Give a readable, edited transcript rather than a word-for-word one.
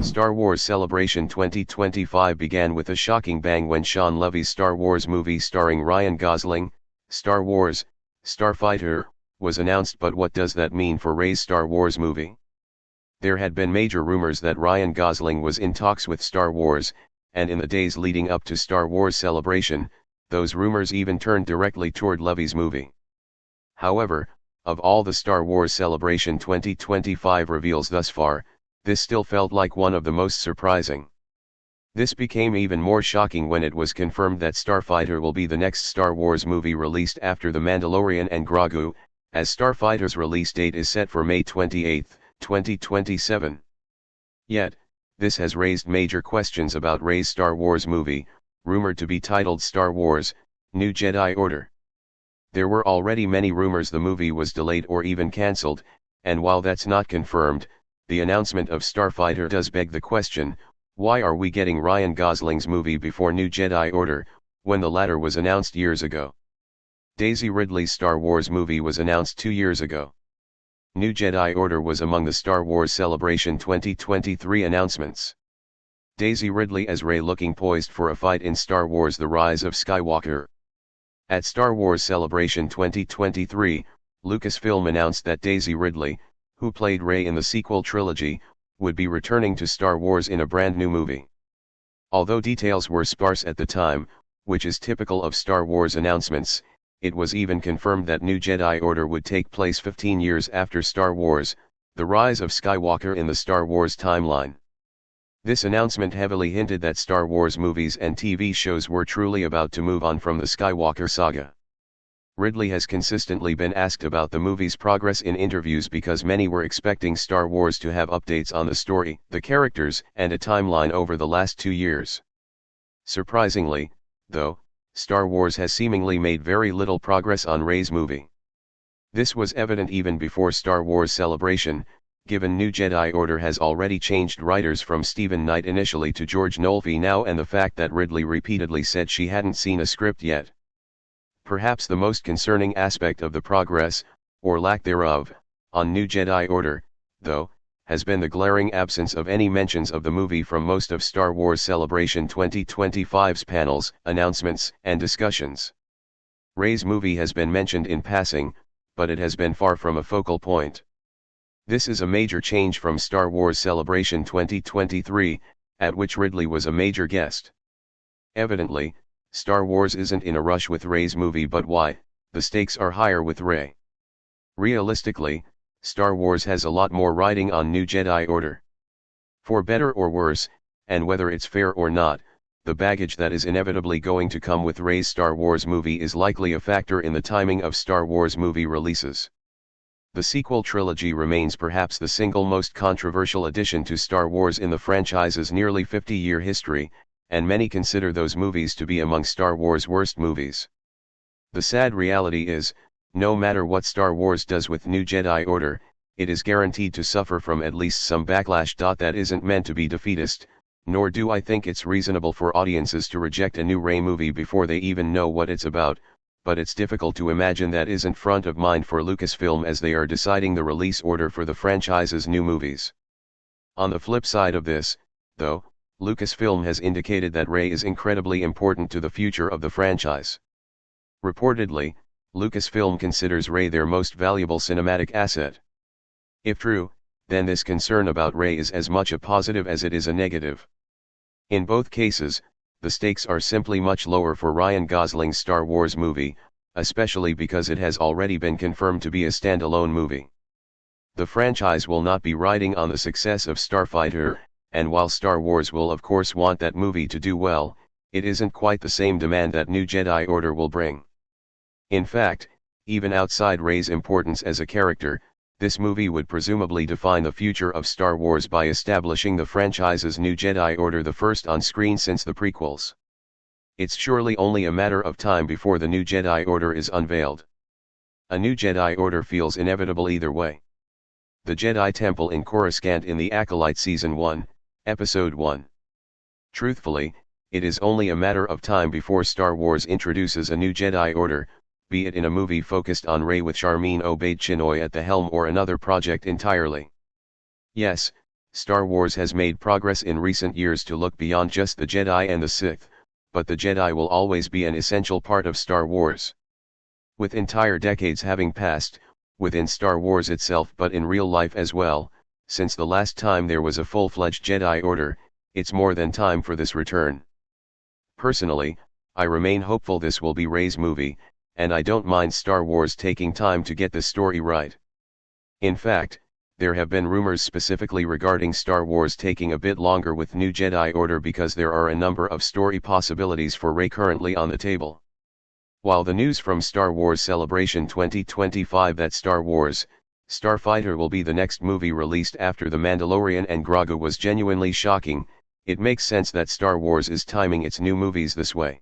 Star Wars Celebration 2025 began with a shocking bang when Sean Levy's Star Wars movie starring Ryan Gosling, Star Wars, Starfighter, was announced. But what does that mean for Rey's Star Wars movie? There had been major rumors that Ryan Gosling was in talks with Star Wars, and in the days leading up to Star Wars Celebration, those rumors even turned directly toward Levy's movie. However, of all the Star Wars Celebration 2025 reveals thus far, this still felt like one of the most surprising. This became even more shocking when it was confirmed that Starfighter will be the next Star Wars movie released after The Mandalorian and Grogu, as Starfighter's release date is set for May 28, 2027. Yet, this has raised major questions about Rey's Star Wars movie, rumored to be titled Star Wars: New Jedi Order. There were already many rumors the movie was delayed or even cancelled, and while that's not confirmed, the announcement of Starfighter does beg the question, why are we getting Ryan Gosling's movie before New Jedi Order, when the latter was announced years ago? Daisy Ridley's Star Wars movie was announced 2 years ago. New Jedi Order was among the Star Wars Celebration 2023 announcements. Daisy Ridley as Rey looking poised for a fight in Star Wars: The Rise of Skywalker. At Star Wars Celebration 2023, Lucasfilm announced that Daisy Ridley, who played Rey in the sequel trilogy, would be returning to Star Wars in a brand new movie. Although details were sparse at the time, which is typical of Star Wars announcements, it was even confirmed that New Jedi Order would take place 15 years after Star Wars: The Rise of Skywalker in the Star Wars timeline. This announcement heavily hinted that Star Wars movies and TV shows were truly about to move on from the Skywalker saga. Ridley has consistently been asked about the movie's progress in interviews because many were expecting Star Wars to have updates on the story, the characters, and a timeline over the last 2 years. Surprisingly, though, Star Wars has seemingly made very little progress on Rey's movie. This was evident even before Star Wars Celebration, given New Jedi Order has already changed writers from Stephen Knight initially to George Nolfi now, and the fact that Ridley repeatedly said she hadn't seen a script yet. Perhaps the most concerning aspect of the progress, or lack thereof, on New Jedi Order, though, has been the glaring absence of any mentions of the movie from most of Star Wars Celebration 2025's panels, announcements, and discussions. Rey's movie has been mentioned in passing, but it has been far from a focal point. This is a major change from Star Wars Celebration 2023, at which Ridley was a major guest. Evidently, Star Wars isn't in a rush with Rey's movie, but why? The stakes are higher with Rey. Realistically, Star Wars has a lot more riding on New Jedi Order. For better or worse, and whether it's fair or not, the baggage that is inevitably going to come with Rey's Star Wars movie is likely a factor in the timing of Star Wars movie releases. The sequel trilogy remains perhaps the single most controversial addition to Star Wars in the franchise's nearly 50-year history, and many consider those movies to be among Star Wars' worst movies. The sad reality is, no matter what Star Wars does with New Jedi Order, it is guaranteed to suffer from at least some backlash. That isn't meant to be defeatist, nor do I think it's reasonable for audiences to reject a new Rey movie before they even know what it's about, but it's difficult to imagine that isn't front of mind for Lucasfilm as they are deciding the release order for the franchise's new movies. On the flip side of this, though, Lucasfilm has indicated that Rey is incredibly important to the future of the franchise. Reportedly, Lucasfilm considers Rey their most valuable cinematic asset. If true, then this concern about Rey is as much a positive as it is a negative. In both cases, the stakes are simply much lower for Ryan Gosling's Star Wars movie, especially because it has already been confirmed to be a standalone movie. The franchise will not be riding on the success of Starfighter, and while Star Wars will of course want that movie to do well, it isn't quite the same demand that New Jedi Order will bring. In fact, even outside Rey's importance as a character, this movie would presumably define the future of Star Wars by establishing the franchise's New Jedi Order, the first on screen since the prequels. It's surely only a matter of time before the New Jedi Order is unveiled. A New Jedi Order feels inevitable either way. The Jedi Temple in Coruscant in The Acolyte Season 1, Episode 1. Truthfully, it is only a matter of time before Star Wars introduces a New Jedi Order, be it in a movie focused on Rey with Charmin Obaid Chinoy at the helm or another project entirely. Yes, Star Wars has made progress in recent years to look beyond just the Jedi and the Sith, but the Jedi will always be an essential part of Star Wars. With entire decades having passed, within Star Wars itself but in real life as well, since the last time there was a full-fledged Jedi Order, it's more than time for this return. Personally, I remain hopeful this will be Rey's movie, and I don't mind Star Wars taking time to get the story right. In fact, there have been rumors specifically regarding Star Wars taking a bit longer with New Jedi Order because there are a number of story possibilities for Rey currently on the table. While the news from Star Wars Celebration 2025 that Star Wars, Starfighter will be the next movie released after The Mandalorian and Grogu was genuinely shocking, it makes sense that Star Wars is timing its new movies this way.